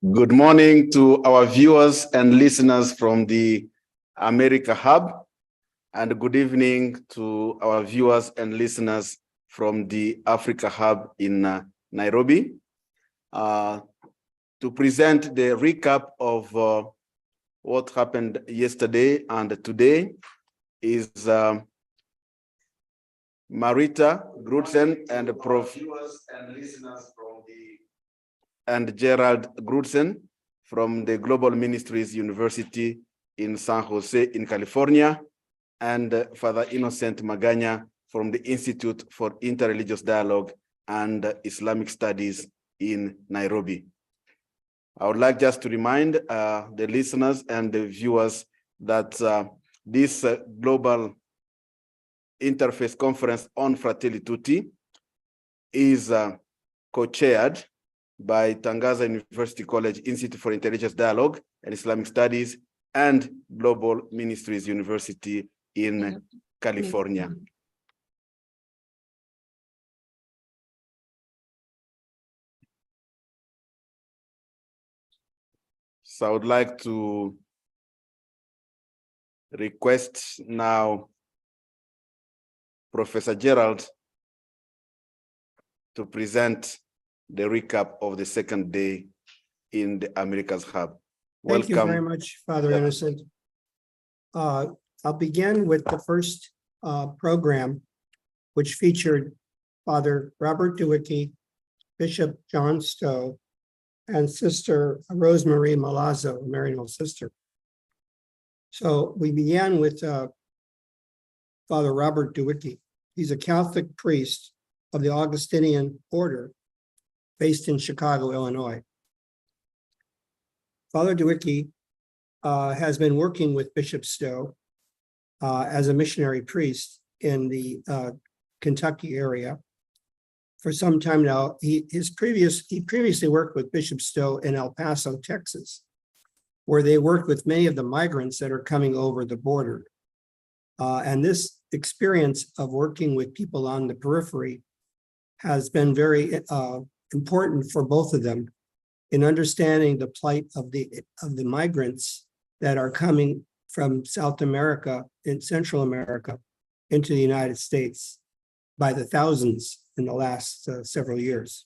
Good morning to our viewers and listeners from the America Hub, and good evening to our viewers and listeners from the Africa Hub in Nairobi. To present the recap of what happened yesterday and today is Marita Grudzen and Prof. and listeners from and Gerald Grudzen from the Global Ministries University in San Jose in California, and Father Innocent Maganya from the Institute for Interreligious Dialogue and Islamic Studies in Nairobi. I would like just to remind the listeners and the viewers that this global interfaith conference on Fratelli Tutti is co-chaired by Tangaza University College Institute for Interreligious Dialogue and Islamic Studies and Global Ministries University in California. So I would like to request now Professor Gerald to present the recap of the second day in the America's Hub. Welcome. Thank you very much, Father Innocent. I'll begin with the first program, which featured Father Robert Dewicki, Bishop John Stowe, and Sister Rosemarie Malazzo, a Maryknoll sister. So we began with Father Robert Dewicki. He's a Catholic priest of the Augustinian order based in Chicago, Illinois. Father Dewicki has been working with Bishop Stowe as a missionary priest in the Kentucky area for some time now. He previously worked with Bishop Stowe in El Paso, Texas, where they worked with many of the migrants that are coming over the border. And this experience of working with people on the periphery has been very important for both of them in understanding the plight of the migrants that are coming from South America and Central America into the United States by the thousands in the last several years,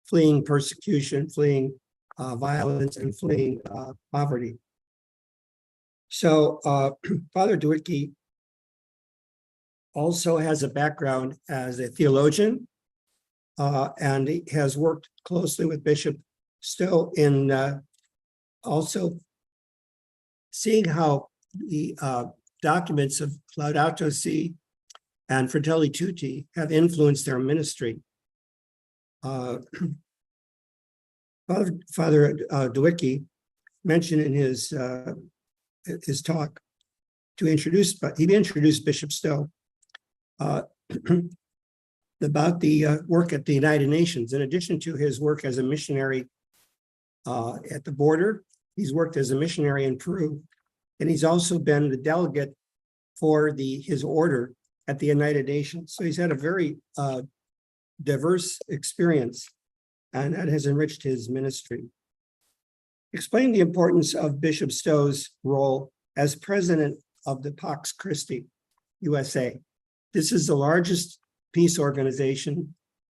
fleeing persecution, fleeing violence, and fleeing poverty. So Father Dewicki also has a background as a theologian, and he has worked closely with Bishop Stowe in also seeing how the documents of Laudato Si and Fratelli Tutti have influenced their ministry. Father Dewicki mentioned in his talk he introduced Bishop Stowe about the work at the United Nations. In addition to his work as a missionary at the border, he's worked as a missionary in Peru, and he's also been the delegate for his order at the United Nations. So he's had a very diverse experience, and that has enriched his ministry. Explain the importance of Bishop Stowe's role as president of the Pax Christi USA. This is the largest peace organization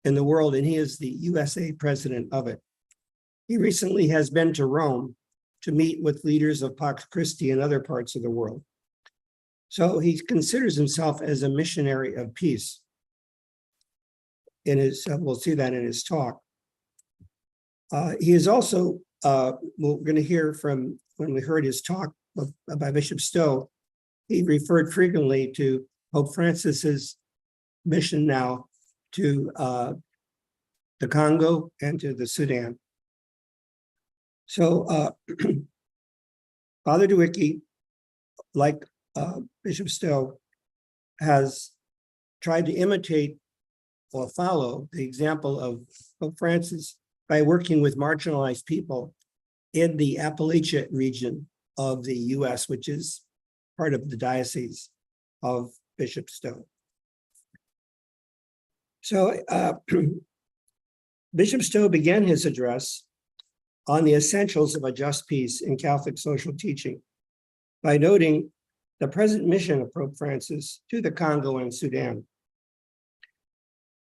in the world, and he is the USA president of it. He recently has been to Rome to meet with leaders of Pax Christi in other parts of the world. So he considers himself as a missionary of peace. We'll see that in his talk. He is also, we're going to hear from, when we heard his talk by Bishop Stowe, he referred frequently to Pope Francis's mission now to the Congo and to the Sudan. So Father Dewicki, like Bishop Stowe, has tried to imitate or follow the example of Pope Francis by working with marginalized people in the Appalachia region of the US, which is part of the diocese of Bishop Stowe. So Bishop Stowe began his address on the essentials of a just peace in Catholic social teaching by noting the present mission of Pope Francis to the Congo and Sudan.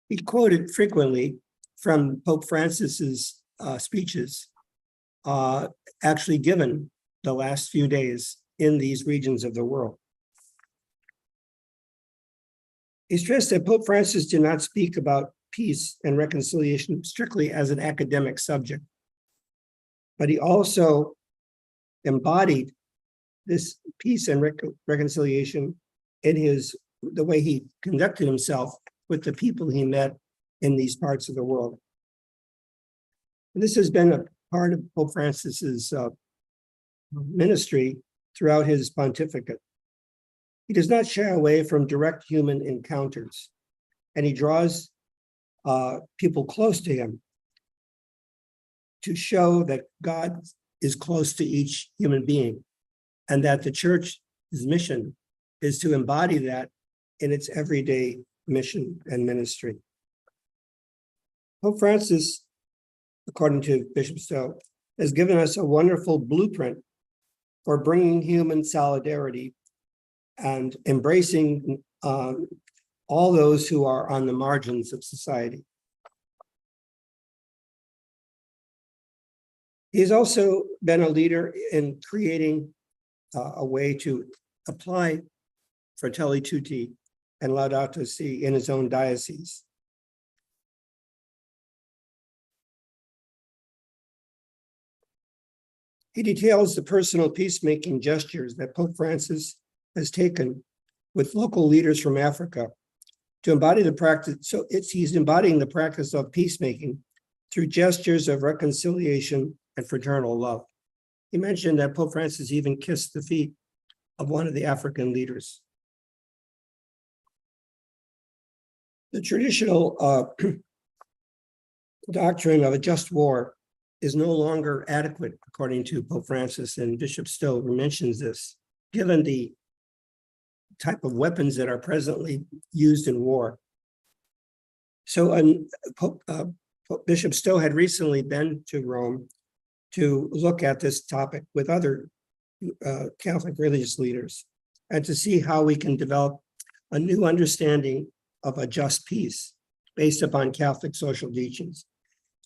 He quoted frequently from Pope Francis's speeches actually given the last few days in these regions of the world. He stressed that Pope Francis did not speak about peace and reconciliation strictly as an academic subject, but he also embodied this peace and reconciliation in the way he conducted himself with the people he met in these parts of the world. And this has been a part of Pope Francis's ministry throughout his pontificate. He does not shy away from direct human encounters, and he draws people close to him to show that God is close to each human being, and that the church's mission is to embody that in its everyday mission and ministry. Pope Francis, according to Bishop Stowe, has given us a wonderful blueprint for bringing human solidarity and embracing all those who are on the margins of society. He's also been a leader in creating a way to apply Fratelli Tutti and Laudato Si in his own diocese. He details the personal peacemaking gestures that Pope Francis has taken with local leaders from Africa to embody the practice. So he's embodying the practice of peacemaking through gestures of reconciliation and fraternal love. He mentioned that Pope Francis even kissed the feet of one of the African leaders. The traditional doctrine of a just war is no longer adequate, according to Pope Francis, and Bishop Stowe mentions this, given the type of weapons that are presently used in war. So Bishop Stowe had recently been to Rome to look at this topic with other Catholic religious leaders and to see how we can develop a new understanding of a just peace based upon Catholic social teachings.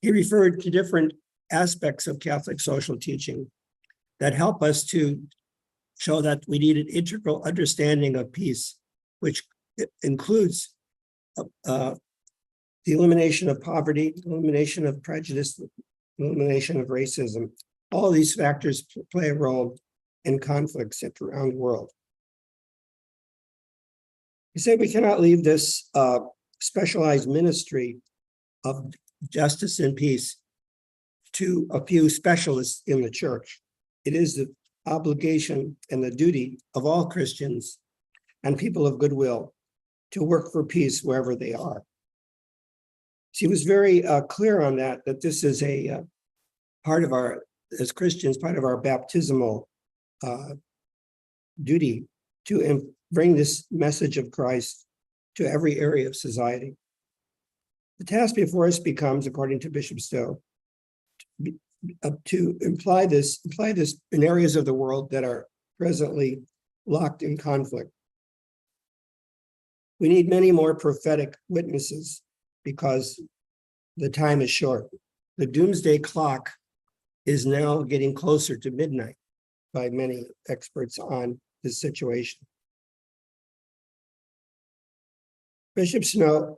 He referred to different aspects of Catholic social teaching that help us to show that we need an integral understanding of peace, which includes the elimination of poverty, elimination of prejudice, elimination of racism. All these factors play a role in conflicts around the world. He said we cannot leave this specialized ministry of justice and peace to a few specialists in the church. It is the obligation and the duty of all Christians and people of goodwill to work for peace wherever they are. She was very clear on that this is a part of our, as Christians, part of our baptismal duty to bring this message of Christ to every area of society. The task before us becomes, according to Bishop Stowe, to apply this in areas of the world that are presently locked in conflict. We need many more prophetic witnesses because the time is short. The doomsday clock is now getting closer to midnight by many experts on this situation. Bishop Stowe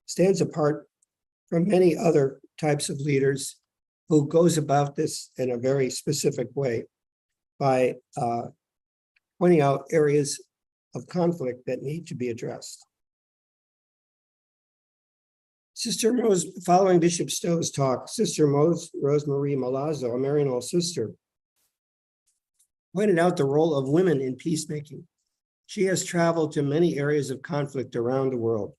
stands apart from many other types of leaders who goes about this in a very specific way by pointing out areas of conflict that need to be addressed. Following Bishop Stowe's talk, Sister Rosemarie Malazzo, a Maryknoll sister, pointed out the role of women in peacemaking. She has traveled to many areas of conflict around the world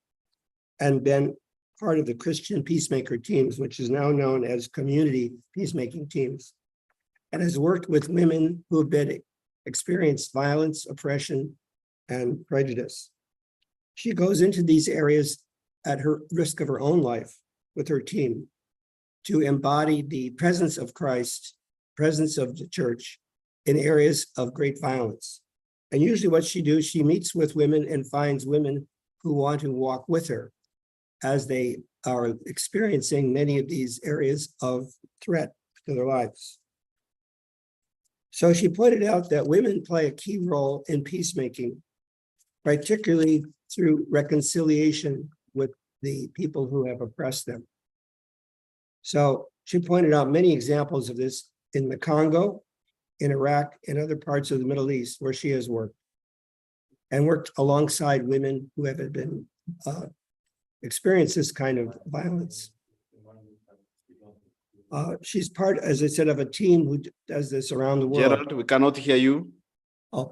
and been part of the Christian peacemaker teams, which is now known as community peacemaking teams, and has worked with women who have experienced violence, oppression, and prejudice. She goes into these areas at her risk of her own life with her team to embody the presence of Christ, presence of the church in areas of great violence. And usually what she does, she meets with women and finds women who want to walk with her as they are experiencing many of these areas of threat to their lives. So she pointed out that women play a key role in peacemaking, particularly through reconciliation with the people who have oppressed them. So she pointed out many examples of this in the Congo, in Iraq, and other parts of the Middle East where she has worked, and worked alongside women who have been experienced this kind of violence. She's part, as I said, of a team who does this around the world. Gerald, we cannot hear you. Oh,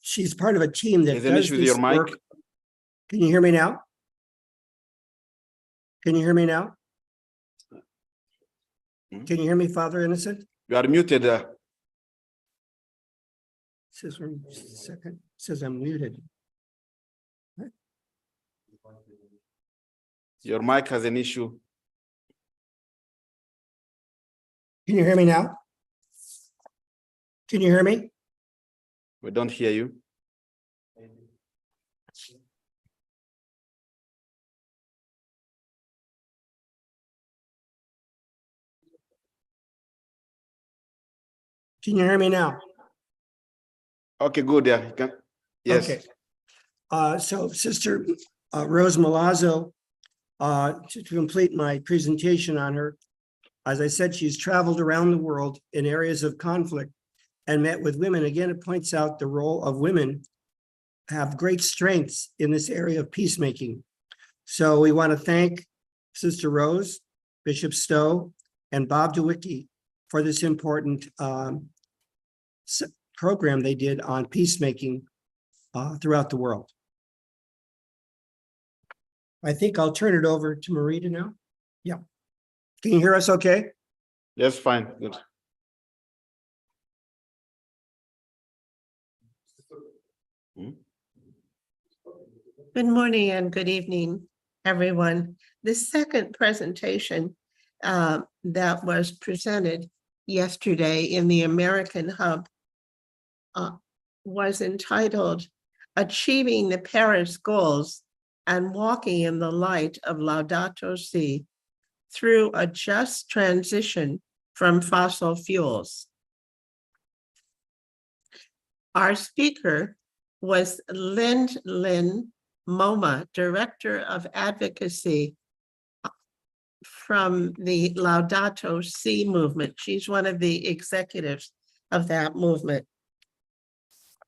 she's part of a team that There's an does issue with this your mic. work. Can you hear me now? Can you hear me now? Can you hear me, Father Innocent? You are muted. Says for a second. Says I'm muted. Your mic has an issue. Can you hear me now? Can you hear me? We don't hear you. Can you hear me now? Okay, good. Yeah, you can. Yes. Okay. So Sister Rose Malazzo, to complete my presentation on her, as I said, she's traveled around the world in areas of conflict and met with women. Again, it points out the role of women have great strengths in this area of peacemaking. So we want to thank Sister Rose, Bishop Stowe, and Bob DeWicki for this important program they did on peacemaking throughout the world. I think I'll turn it over to Marita now. Yeah. Can you hear us okay? Yes, fine. Good. Good morning and good evening, everyone. The second presentation that was presented yesterday in the American Hub was entitled Achieving the Paris Goals and Walking in the Light of Laudato Si Through a Just Transition from Fossil Fuels. Our speaker was Lynn Moma, Director of Advocacy from the Laudato Si movement. She's one of the executives of that movement.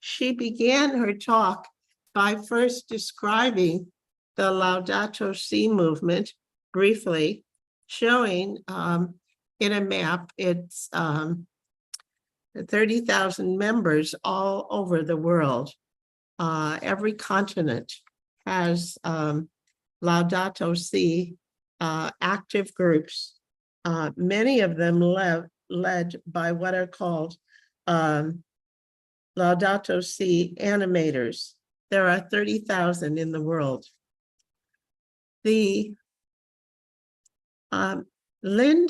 She began her talk by first describing the Laudato Si movement briefly, showing in a map its 30,000 members all over the world. Every continent has Laudato Si active groups, many of them led by what are called Laudato Si animators. There are 30,000 in the world. The Lynn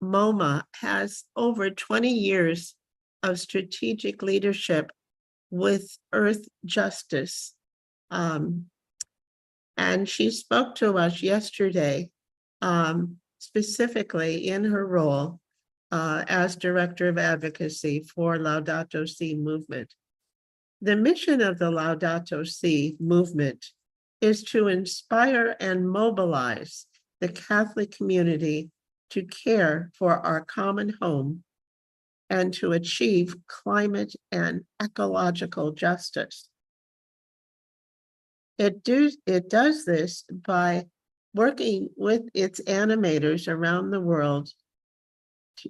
Moma has over 20 years of strategic leadership with Earth Justice. And she spoke to us yesterday, specifically in her role as Director of Advocacy for Laudato Si movement. The mission of the Laudato Si movement is to inspire and mobilize the Catholic community to care for our common home and to achieve climate and ecological justice. It does this by working with its animators around the world,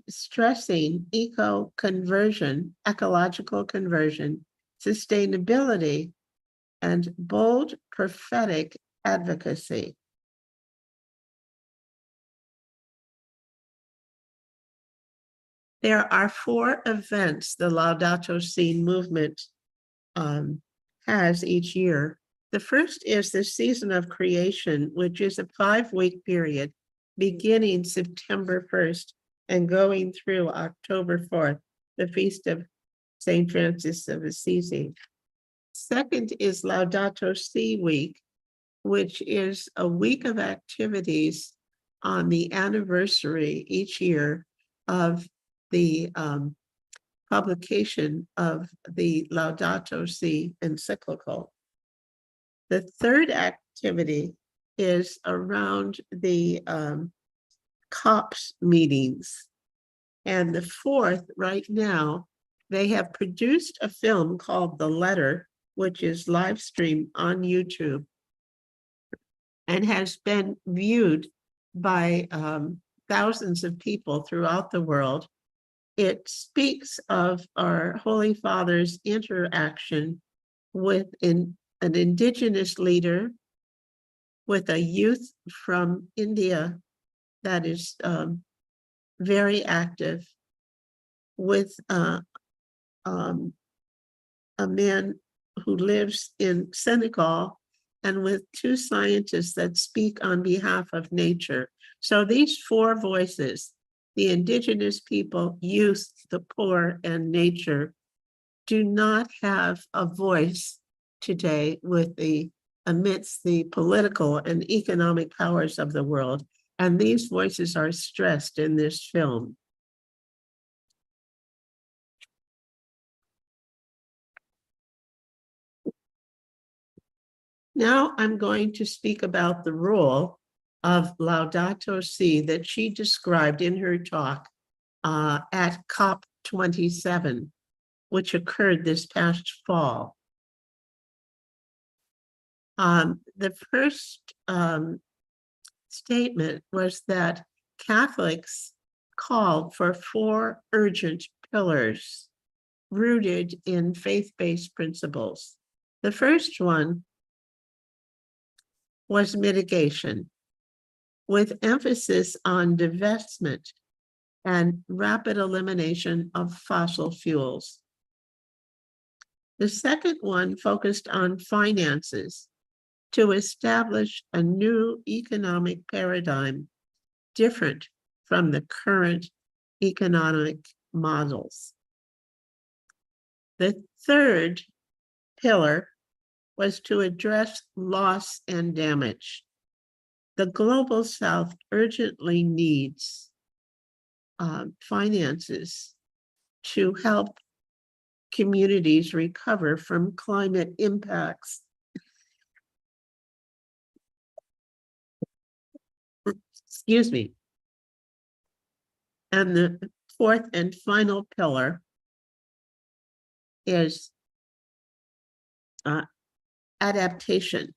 stressing eco-conversion, ecological conversion, sustainability, and bold prophetic advocacy. There are 4 events the Laudato Si movement has each year. The first is the season of creation, which is a 5-week period beginning September 1st and going through October 4th, the feast of St. Francis of Assisi. Second is Laudato Si week, which is a week of activities on the anniversary each year of the publication of the Laudato Si encyclical. The third activity is around the COPS meetings. And the fourth, right now, they have produced a film called The Letter, which is live streamed on YouTube and has been viewed by thousands of people throughout the world. It speaks of our Holy Father's interaction with an indigenous leader, with a youth from India that is very active, with a man who lives in Senegal, and with two scientists that speak on behalf of nature. So these four voices, the indigenous people, youth, the poor, and nature, do not have a voice today amidst the political and economic powers of the world. And these voices are stressed in this film. Now I'm going to speak about the role of Laudato Si that she described in her talk at COP27, which occurred this past fall. The first statement was that Catholics called for 4 urgent pillars rooted in faith-based principles. The first one was mitigation, with emphasis on divestment and rapid elimination of fossil fuels. The second one focused on finances to establish a new economic paradigm different from the current economic models. The third pillar was to address loss and damage. The Global South urgently needs finances to help communities recover from climate impacts. Excuse me. And the fourth and final pillar is adaptation.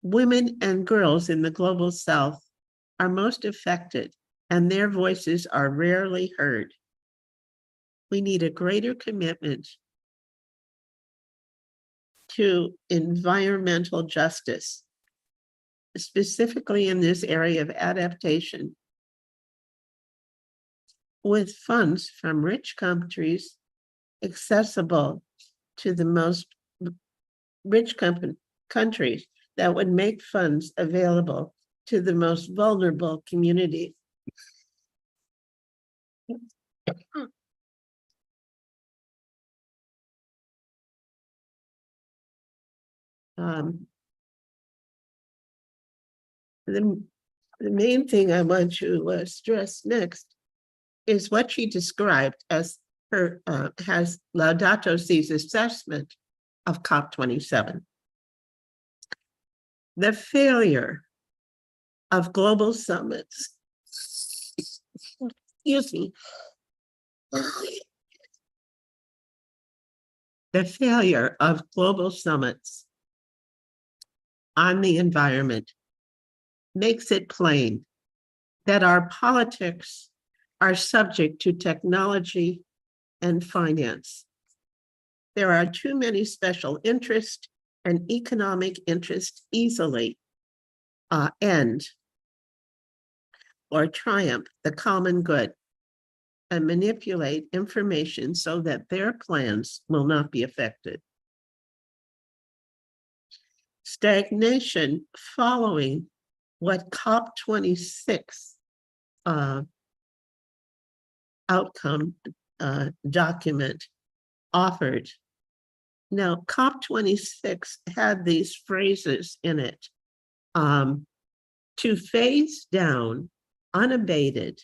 Women and girls in the Global South are most affected, and their voices are rarely heard. We need a greater commitment to environmental justice, specifically in this area of adaptation, with funds from rich countries accessible to the most rich countries that would make funds available to the most vulnerable communities. The main thing I want to stress next is what she described as her has Laudato Si's assessment of COP27. The failure of global summits, excuse me, the failure of global summits on the environment makes it plain that our politics are subject to technology and finance. There are too many special interests, and economic interests easily end or triumph the common good and manipulate information so that their plans will not be affected. Stagnation following what COP26 outcome document offered. Now, COP26 had these phrases in it, to phase down unabated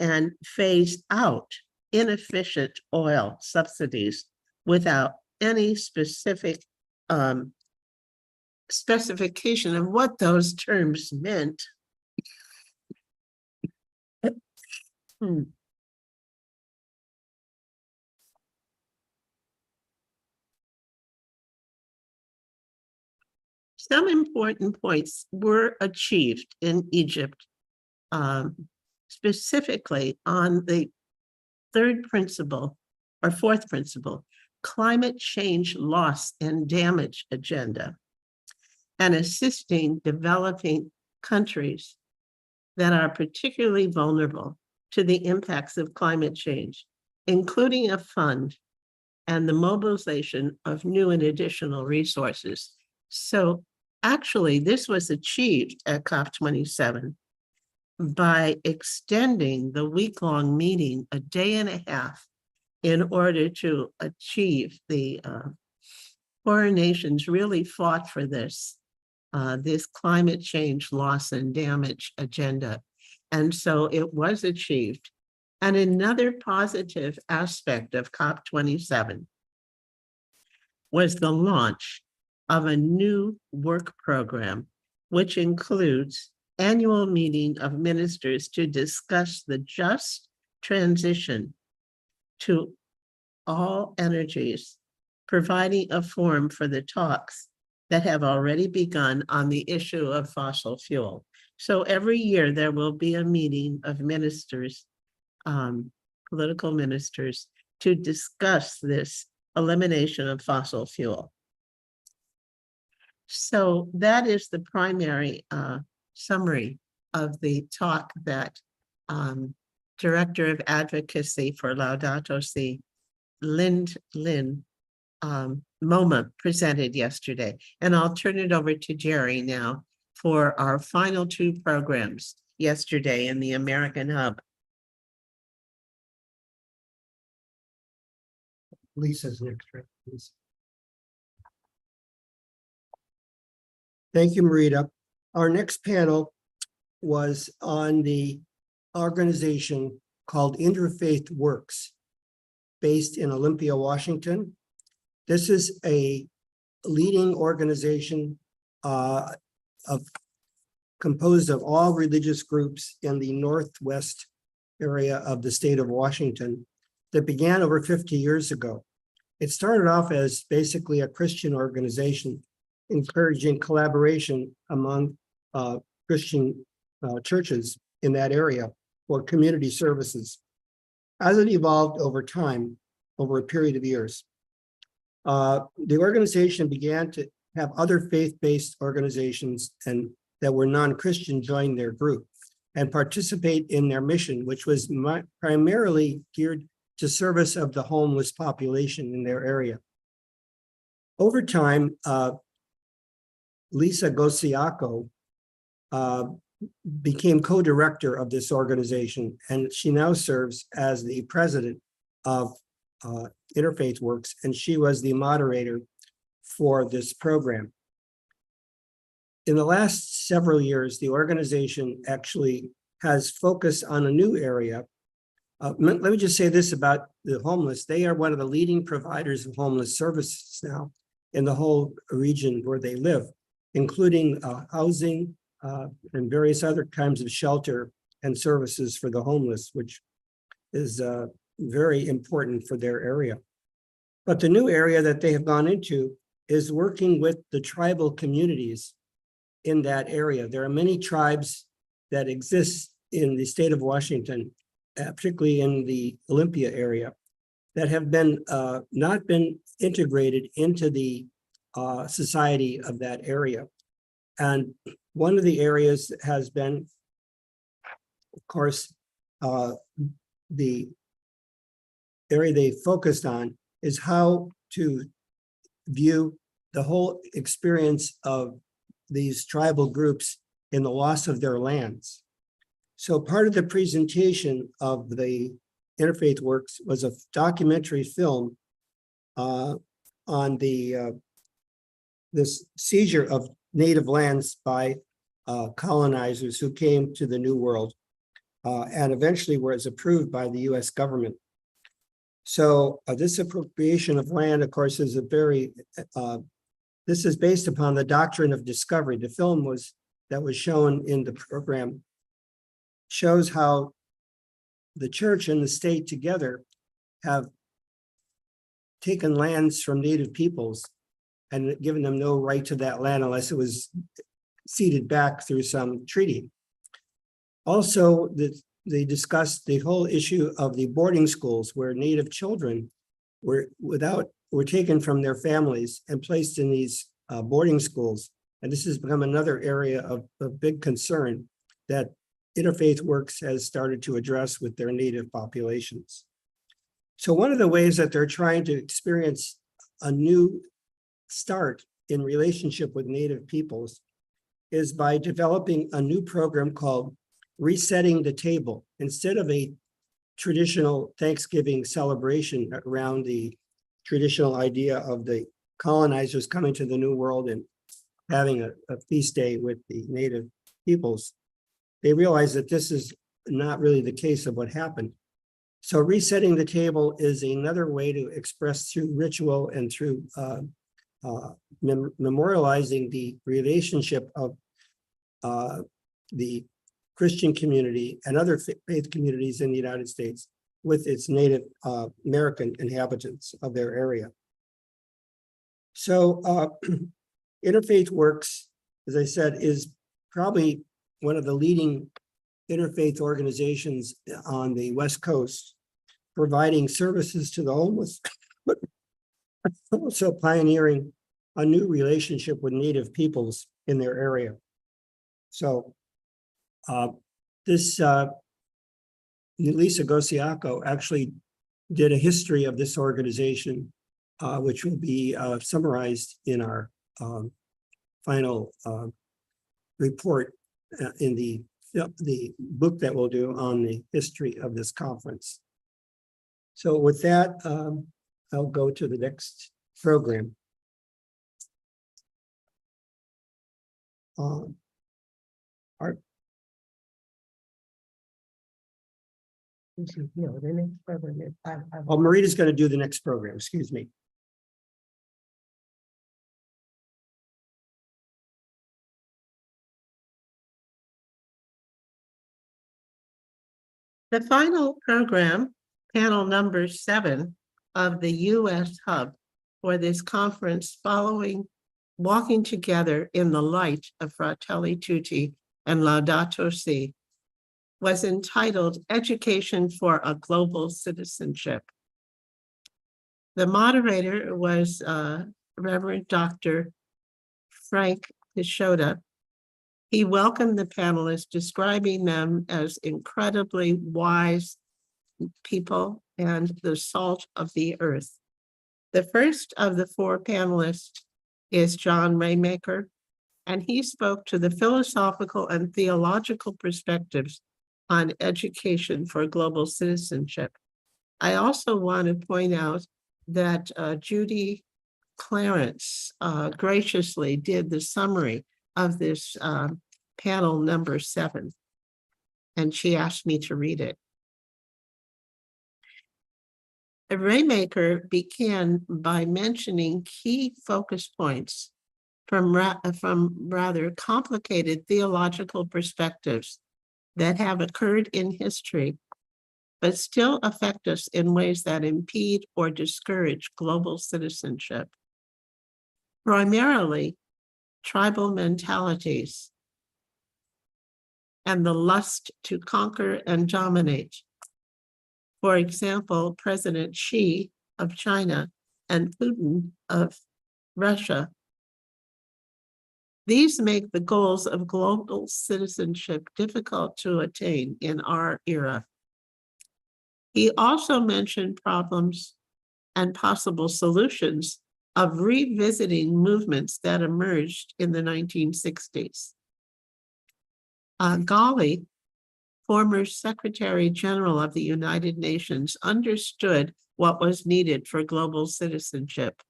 and phase out inefficient oil subsidies without any specific specification of what those terms meant. Some important points were achieved in Egypt, specifically on the third principle or fourth principle, climate change loss and damage agenda, and assisting developing countries that are particularly vulnerable to the impacts of climate change, including a fund and the mobilization of new and additional resources. So actually, this was achieved at COP27 by extending the week-long meeting a day and a half in order to achieve the foreign nations really fought for this climate change loss and damage agenda. And so it was achieved. And another positive aspect of COP27 was the launch of a new work program, which includes annual meeting of ministers to discuss the just transition to all energies, providing a forum for the talks that have already begun on the issue of fossil fuel. So every year there will be a meeting of ministers, political ministers, to discuss this elimination of fossil fuel. So that is the primary summary of the talk that Director of Advocacy for Laudato Si, Lynn MoMA presented yesterday. And I'll turn it over to Jerry now for our final two programs yesterday in the American Hub. Lisa's next, right? Lisa. Thank you, Marita. Our next panel was on the organization called Interfaith Works, based in Olympia, Washington. This is a leading organization composed of all religious groups in the Northwest area of the state of Washington that began over 50 years ago. It started off as basically a Christian organization, encouraging collaboration among Christian churches in that area for community services. As it evolved over time, over a period of years, the organization began to have other faith-based organizations and that were non-Christian join their group and participate in their mission, which was primarily geared to service of the homeless population in their area. Over time, Lisa Gosiako became co-director of this organization, and she now serves as the president of Interfaith Works, and she was the moderator for this program. In the last several years, the organization actually has focused on a new area. Let me just say this about the homeless. They are one of the leading providers of homeless services now in the whole region where they live, including housing and various other kinds of shelter and services for the homeless, which is very important for their area. But the new area that they have gone into is working with the tribal communities in that area. There are many tribes that exist in the state of Washington, particularly in the Olympia area, that have been not been integrated into the society of that area. And one of the areas has been, of course, the area they focused on is how to view the whole experience of these tribal groups in the loss of their lands. So part of the presentation of the Interfaith Works was a documentary film on this seizure of native lands by colonizers who came to the New World and eventually was approved by the US government. So this appropriation of land, of course, is this is based upon the doctrine of discovery. The film that was shown in the program shows how the church and the state together have taken lands from native peoples and given them no right to that land unless it was ceded back through some treaty. Also, they discussed the whole issue of the boarding schools where native children were taken from their families and placed in these boarding schools. And this has become another area of big concern that Interfaith Works has started to address with their native populations. So one of the ways that they're trying to experience a new start in relationship with native peoples is by developing a new program called Resetting the Table. Instead of a traditional Thanksgiving celebration around the traditional idea of the colonizers coming to the New World and having a feast day with the native peoples, they realized that this is not really the case of what happened. So resetting the table is another way to express through ritual and through memorializing the relationship of the Christian community and other faith communities in the United States with its Native American inhabitants of their area. So Interfaith Works, as I said, is probably one of the leading interfaith organizations on the West Coast, providing services to the homeless, but also pioneering a new relationship with Native peoples in their area. So Lisa Gosiaco actually did a history of this organization, which will be summarized in our final report in the book that we'll do on the history of this conference. So with that, I'll go to the next program. No, the next program is Marita's going to do the next program, excuse me. The final program, panel number 7 of the U.S. Hub for this conference following Walking Together in the Light of Fratelli Tutti and Laudato Si, was entitled Education for a Global Citizenship. The moderator was Reverend Dr. Frank Pishoda. He welcomed the panelists, describing them as incredibly wise people and the salt of the earth. The first of the 4 panelists is John Raymaker, and he spoke to the philosophical and theological perspectives on education for global citizenship. I also want to point out that Judy Clarence graciously did the summary of this panel number 7, and she asked me to read it. Raymaker began by mentioning key focus points from rather complicated theological perspectives that have occurred in history, but still affect us in ways that impede or discourage global citizenship. Primarily, tribal mentalities and the lust to conquer and dominate. For example, President Xi of China and Putin of Russia. These make the goals of global citizenship difficult to attain in our era. He also mentioned problems and possible solutions of revisiting movements that emerged in the 1960s. Ghali, former Secretary General of the United Nations, understood what was needed for global citizenship,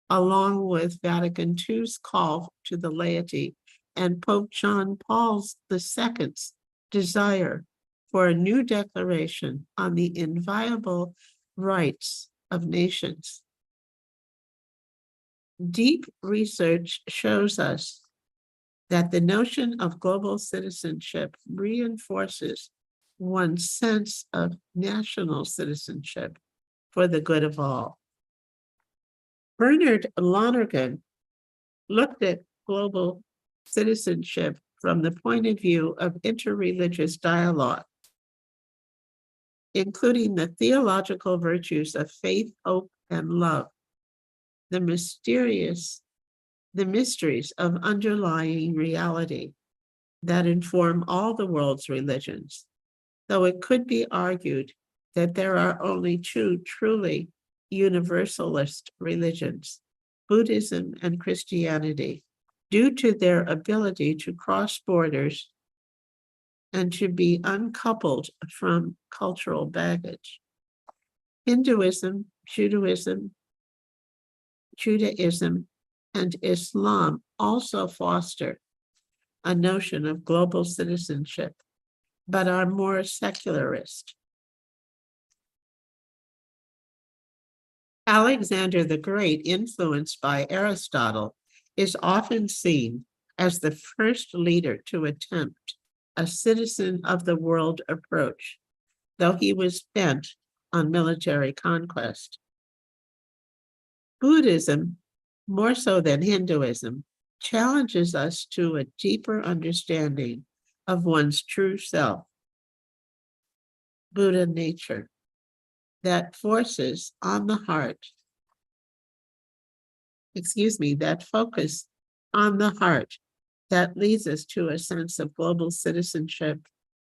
along with Vatican II's call to the laity and Pope John Paul II's desire for a new declaration on the inviolable rights of nations. Deep research shows us that the notion of global citizenship reinforces one's sense of national citizenship for the good of all. Bernard Lonergan looked at global citizenship from the point of view of interreligious dialogue, including the theological virtues of faith, hope, and love, the mysteries of underlying reality that inform all the world's religions, though it could be argued that there are only two truly universalist religions, Buddhism and Christianity, due to their ability to cross borders and to be uncoupled from cultural baggage. Hinduism, Judaism, and Islam also foster a notion of global citizenship, but are more secularist. Alexander the Great, influenced by Aristotle, is often seen as the first leader to attempt a citizen of the world approach, though he was bent on military conquest. Buddhism, more so than Hinduism, challenges us to a deeper understanding of one's true self, Buddha nature, that focus on the heart that leads us to a sense of global citizenship,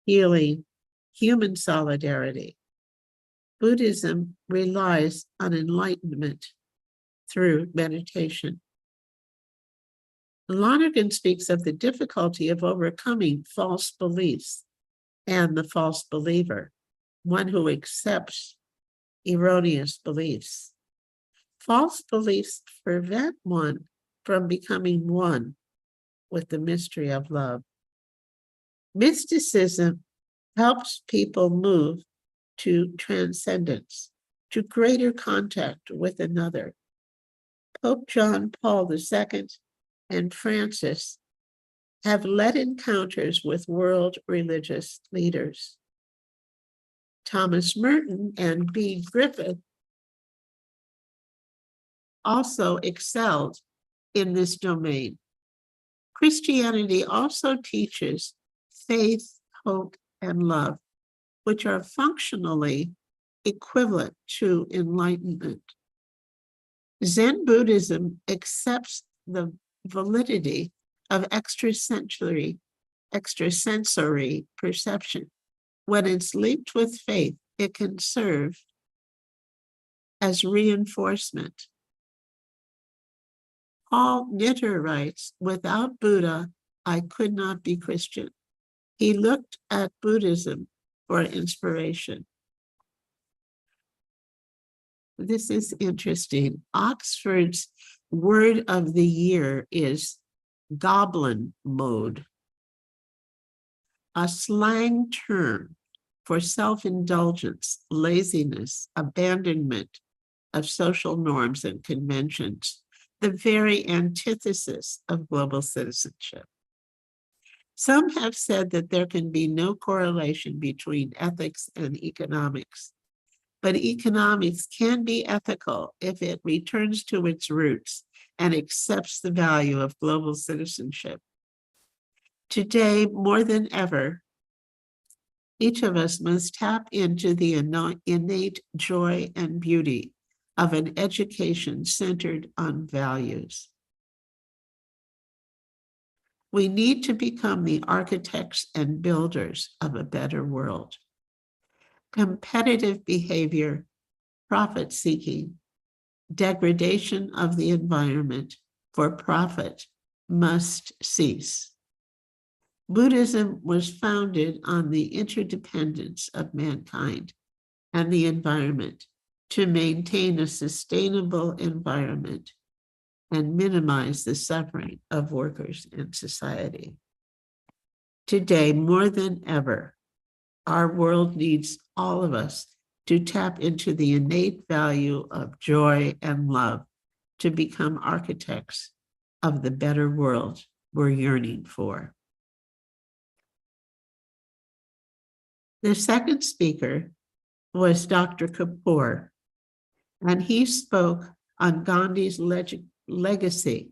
healing, human solidarity. Buddhism relies on enlightenment through meditation. Lonergan speaks of the difficulty of overcoming false beliefs and the false believer, one who accepts erroneous beliefs. False beliefs prevent one from becoming one with the mystery of love. Mysticism helps people move to transcendence, to greater contact with another. Pope John Paul II and Francis have led encounters with world religious leaders. Thomas Merton and B. Griffith also excelled in this domain. Christianity also teaches faith, hope, and love, which are functionally equivalent to enlightenment. Zen Buddhism accepts the validity of extrasensory perception. When it's linked with faith, it can serve as reinforcement. Paul Knitter writes, "Without Buddha, I could not be Christian." He looked at Buddhism for inspiration. This is interesting. Oxford's word of the year is goblin mode, a slang term for self-indulgence, laziness, abandonment of social norms and conventions, the very antithesis of global citizenship. Some have said that there can be no correlation between ethics and economics, but economics can be ethical if it returns to its roots and accepts the value of global citizenship. Today, more than ever, each of us must tap into the innate joy and beauty of an education centered on values. We need to become the architects and builders of a better world. Competitive behavior, profit-seeking, degradation of the environment for profit must cease. Buddhism was founded on the interdependence of mankind and the environment to maintain a sustainable environment and minimize the suffering of workers in society. Today, more than ever, our world needs all of us to tap into the innate value of joy and love to become architects of the better world we're yearning for. The second speaker was Dr. Kapoor, and he spoke on Gandhi's legacy,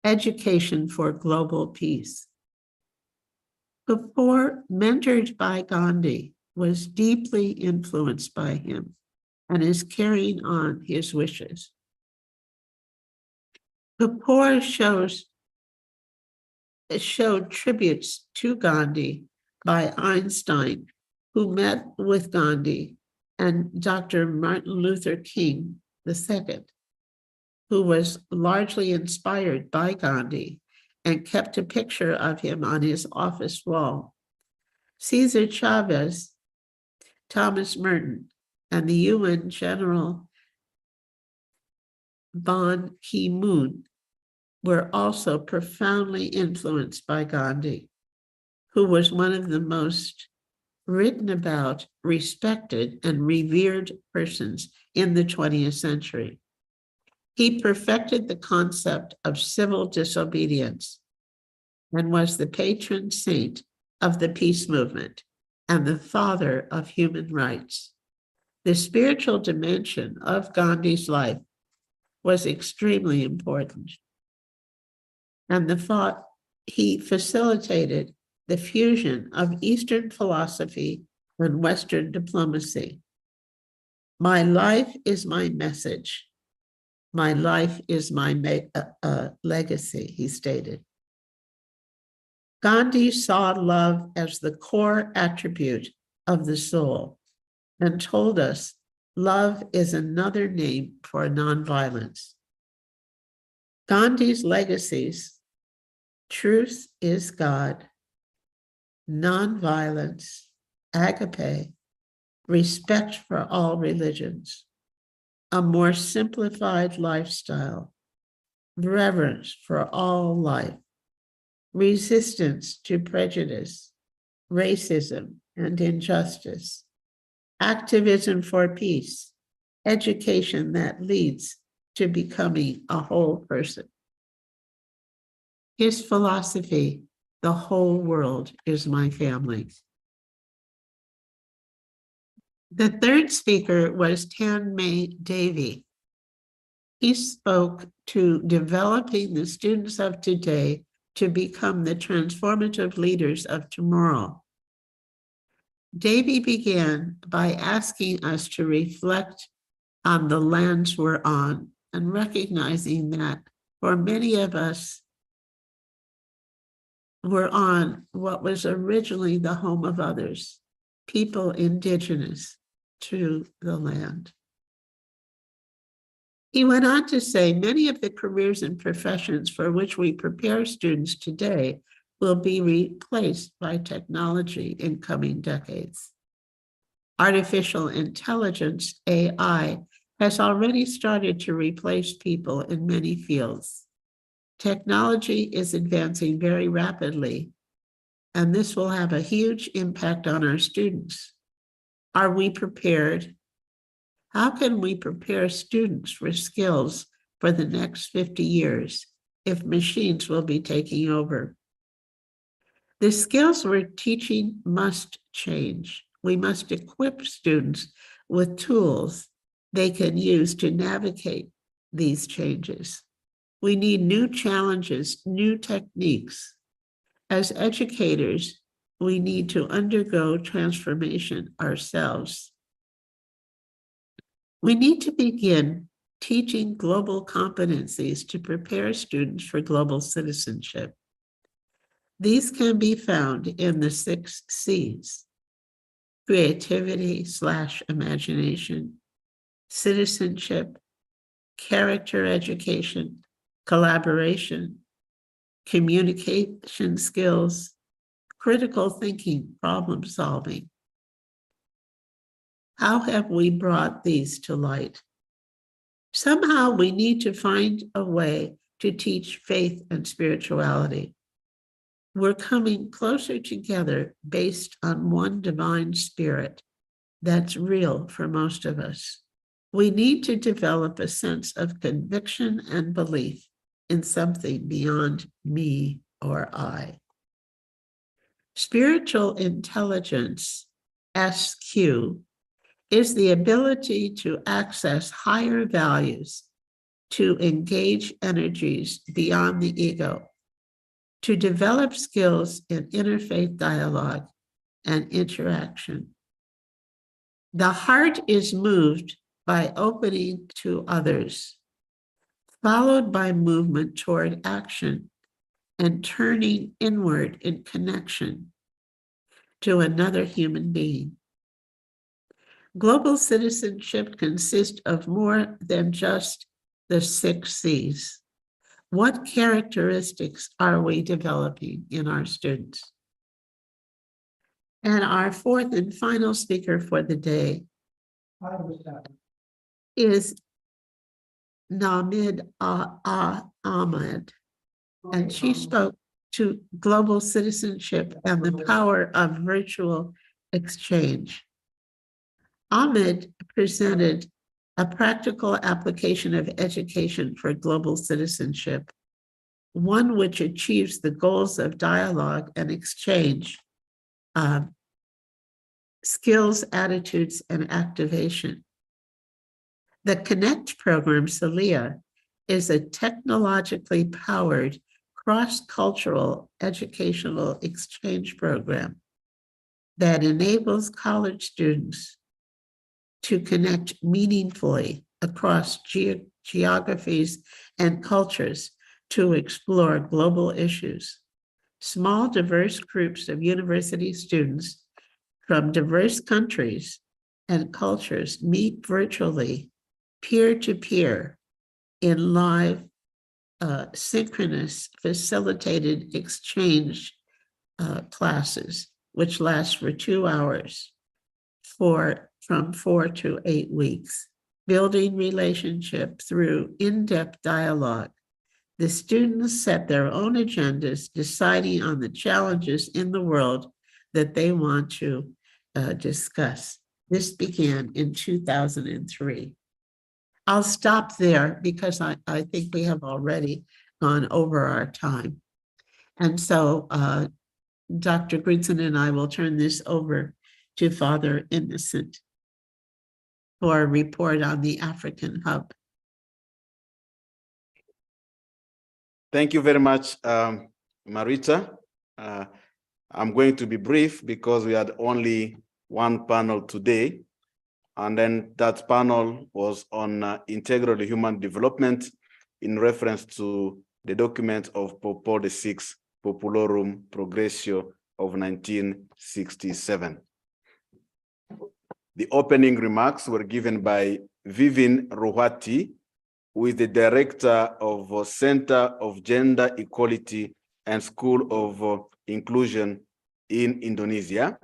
education for global peace. Kapoor, mentored by Gandhi, was deeply influenced by him and is carrying on his wishes. Kapoor showed tributes to Gandhi by Einstein, who met with Gandhi, and Dr. Martin Luther King II, who was largely inspired by Gandhi and kept a picture of him on his office wall. Cesar Chavez, Thomas Merton, and the UN General Ban Ki-moon were also profoundly influenced by Gandhi, who was one of the most written about, respected, and revered persons in the 20th century. He perfected the concept of civil disobedience and was the patron saint of the peace movement and the father of human rights. The spiritual dimension of Gandhi's life was extremely important, and he facilitated the fusion of Eastern philosophy and Western diplomacy. My life is my message. My life is my legacy, he stated. Gandhi saw love as the core attribute of the soul and told us love is another name for nonviolence. Gandhi's legacies: truth is God, nonviolence, agape, respect for all religions, a more simplified lifestyle, reverence for all life, resistance to prejudice, racism, and injustice, activism for peace, education that leads to becoming a whole person. His philosophy: the whole world is my family. The third speaker was Tanmay Devi. He spoke to developing the students of today to become the transformative leaders of tomorrow. Devi began by asking us to reflect on the lands we're on and recognizing that for many of us, we're on what was originally the home of others, people indigenous to the land. He went on to say many of the careers and professions for which we prepare students today will be replaced by technology in coming decades. Artificial intelligence, AI, has already started to replace people in many fields. Technology is advancing very rapidly, and this will have a huge impact on our students. Are we prepared? How can we prepare students for skills for the next 50 years if machines will be taking over? The skills we're teaching must change. We must equip students with tools they can use to navigate these changes. We need new challenges, new techniques. As educators, we need to undergo transformation ourselves. We need to begin teaching global competencies to prepare students for global citizenship. These can be found in the 6 C's: creativity/imagination, citizenship, character education, collaboration, communication skills, critical thinking, problem solving. How have we brought these to light? Somehow we need to find a way to teach faith and spirituality. We're coming closer together based on one divine spirit that's real for most of us. We need to develop a sense of conviction and belief in something beyond me or I. Spiritual intelligence, SQ, is the ability to access higher values, to engage energies beyond the ego, to develop skills in interfaith dialogue and interaction. The heart is moved by opening to others, followed by movement toward action and turning inward in connection to another human being. Global citizenship consists of more than just the 6 C's. What characteristics are we developing in our students? And our fourth and final speaker for the day is Ahmed, and she spoke to global citizenship and the power of virtual exchange. Ahmed presented a practical application of education for global citizenship, one which achieves the goals of dialogue and exchange, skills, attitudes, and activation. The Connect program, CELIA, is a technologically powered cross-cultural educational exchange program that enables college students to connect meaningfully across geographies and cultures to explore global issues. Small, diverse groups of university students from diverse countries and cultures meet virtually, peer-to-peer, in live, synchronous, facilitated exchange classes, which last for 2 hours from 4 to 8 weeks, building relationship through in-depth dialogue. The students set their own agendas, deciding on the challenges in the world that they want to discuss. This began in 2003. I'll stop there because I think we have already gone over our time. And so Dr. Grudzen and I will turn this over to Father Innocent for a report on the African Hub. Thank you very much, Marita. I'm going to be brief because we had only one panel today. And then that panel was on integral human development in reference to the document of Pope Paul VI, Populorum Progressio of 1967. The opening remarks were given by Vivin Rohati, who is the director of Center of Gender Equality and School of Inclusion in Indonesia.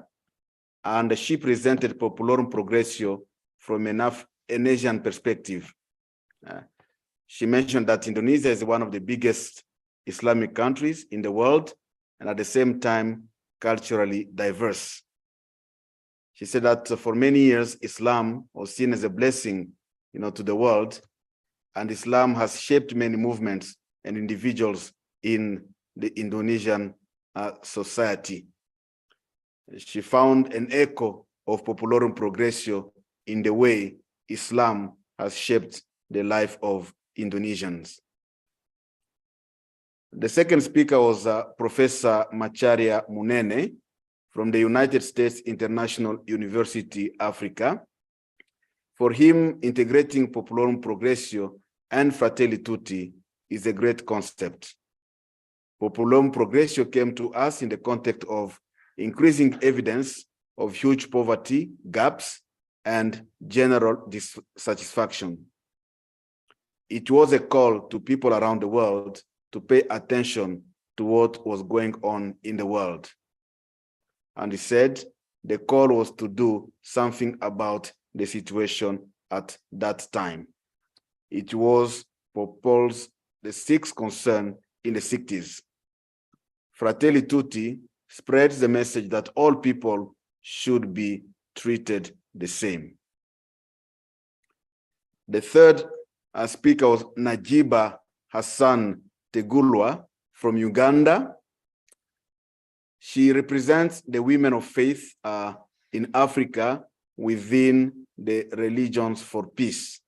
And she presented Populorum Progressio from an Asian perspective. She mentioned that Indonesia is one of the biggest Islamic countries in the world, and at the same time, culturally diverse. She said that for many years, Islam was seen as a blessing, to the world, and Islam has shaped many movements and individuals in the Indonesian society. She found an echo of Populorum Progressio in the way Islam has shaped the life of Indonesians. The second speaker was Professor Macharia Munene from the United States International University, Africa. For him, integrating Populorum Progressio and Fratelli Tutti is a great concept. Populorum Progressio came to us in the context of increasing evidence of huge poverty, gaps, and general dissatisfaction. It was a call to people around the world to pay attention to what was going on in the world. And he said the call was to do something about the situation at that time. It was for Paul's the sixth concern in the 60s. Fratelli Tutti spreads the message that all people should be treated the same. The third speaker was Najiba Hassan Tegulwa from Uganda. She represents the women of faith in Africa within the Religions for Peace.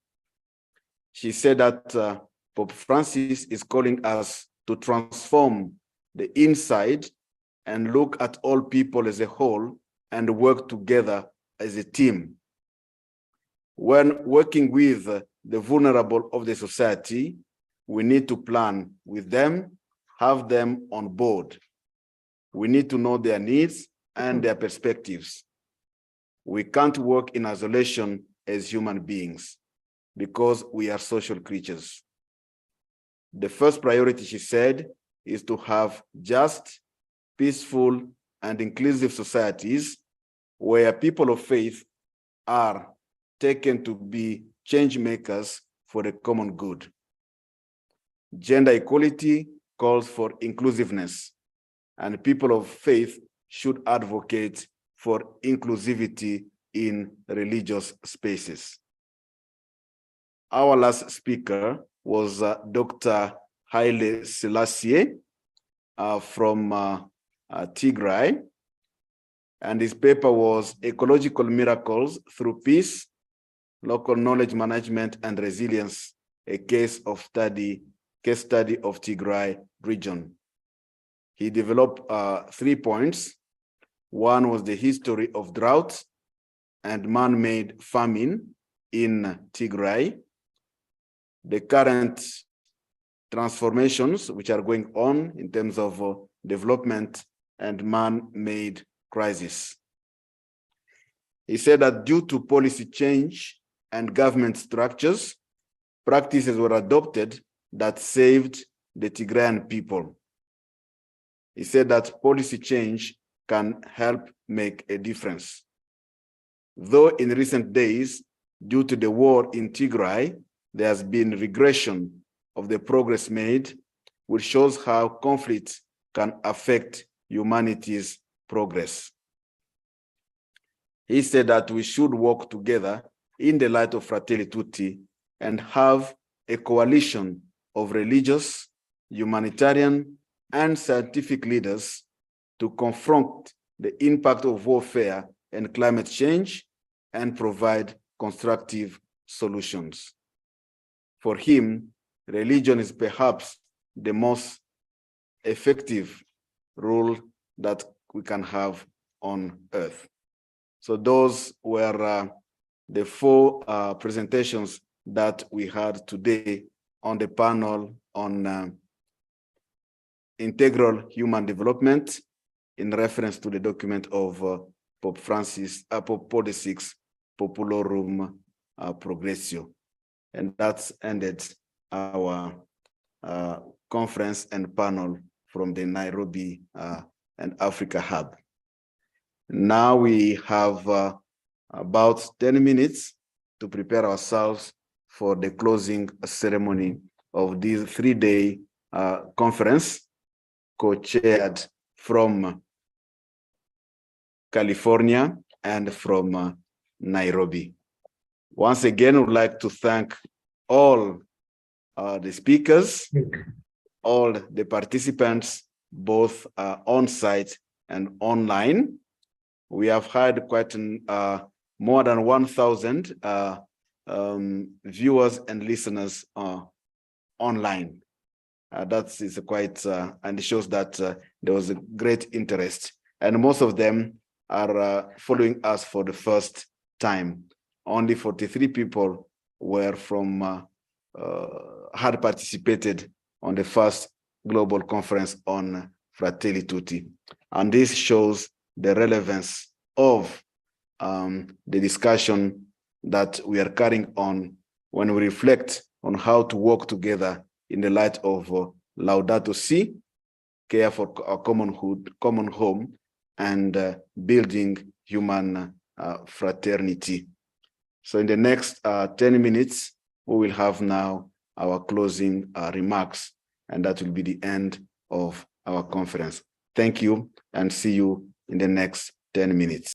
She said that Pope Francis is calling us to transform the inside and look at all people as a whole and work together as a team. When working with the vulnerable of the society, we need to plan with them, have them on board. We need to know their needs and their perspectives. We can't work in isolation as human beings because we are social creatures. The first priority, she said, is to have just, peaceful, and inclusive societies where people of faith are taken to be change makers for the common good. Gender equality calls for inclusiveness, and people of faith should advocate for inclusivity in religious spaces. Our last speaker was Dr. Haile Selassie from Tigray, and his paper was Ecological Miracles Through Peace, Local Knowledge Management and Resilience, a case study of Tigray region. He developed 3 points. One was the history of drought and man-made famine in Tigray, the current transformations which are going on in terms of development and man-made crisis. He said that due to policy change and government structures, practices were adopted that saved the Tigrayan people. He said that policy change can help make a difference. Though in recent days, due to the war in Tigray, there has been regression of the progress made, which shows how conflict can affect humanity's progress. He said that we should work together in the light of Fratelli Tutti and have a coalition of religious, humanitarian, and scientific leaders to confront the impact of warfare and climate change and provide constructive solutions. For him, religion is perhaps the most effective rule that we can have on earth. So those were the 4 presentations that we had today on the panel on integral human development in reference to the document of Pope Francis, Pope Paul VI, Populorum Progressio. And that's ended our conference and panel from the Nairobi and Africa Hub. Now we have about 10 minutes to prepare ourselves for the closing ceremony of this 3-day conference co-chaired from California and from Nairobi. Once again, I would like to thank all the speakers, all the participants, both on-site and online. We have had quite more than 1,000 viewers and listeners online. That is quite, and it shows that there was a great interest. And most of them are following us for the first time. Only 43 people were from, had participated on the first global conference on Fratelli Tutti. And this shows the relevance of the discussion that we are carrying on when we reflect on how to work together in the light of Laudato Si, care for our common home, and building human fraternity. So in the next 10 minutes, we will have now our closing remarks, and that will be the end of our conference. Thank you, and see you in the next 10 minutes.